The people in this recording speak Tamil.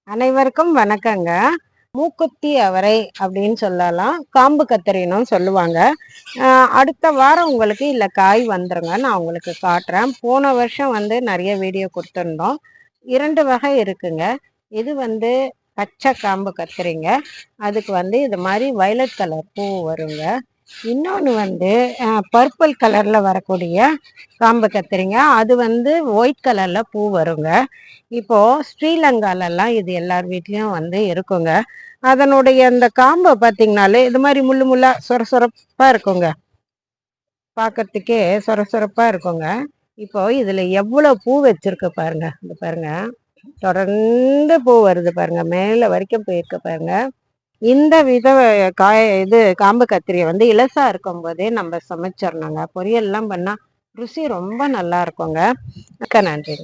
அனைவருக்கும் வணக்கங்க. மூக்குத்தி அவரை அப்படின்னு சொல்லலாம். காம்பு கத்தரினும் சொல்லுவாங்க. அடுத்த வாரம் உங்களுக்கு இல்ல காய் வந்துருங்க. நான் உங்களுக்கு காட்டுறேன். போன வருஷம் நெறைய வீடியோ குடுத்துருந்தோம். 2 வகை இருக்குங்க. இது பச்சை காம்பு கத்திரிங்க. அதுக்கு இது மாரி வயலட் கலர் பூ வருங்க. இன்னொன்று பர்பிள் கலர்ல வரக்கூடிய காம்பு கத்திரிங்க. அது ஒயிட் கலர்ல பூ வருங்க. இப்போ ஸ்ரீலங்காலெல்லாம் இது எல்லார் வீட்லயும் இருக்குங்க. அதனுடைய அந்த காம்பை பார்த்தீங்கனாலே இது மாதிரி முள்ளு முள்ளா சொர சொரப்பா இருக்குங்க. பார்க்கறதுக்கே சொர சொரப்பா இருக்குங்க. இப்போ இதுல எவ்வளவு பூ வச்சிருக்கு பாருங்க. இது பாருங்க, தொடர்ந்து பூ வருது பாருங்க, மேல வரைக்கும் போயிருக்கு பாருங்க. இந்த வித இது காம்பு கத்திரியை இலசா இருக்கும் போதே நம்ம சமைச்சிடணுங்க. பொரியல்லாம் பண்ணா ருசி ரொம்ப நல்லா இருக்குங்க. மிக்க நன்றி.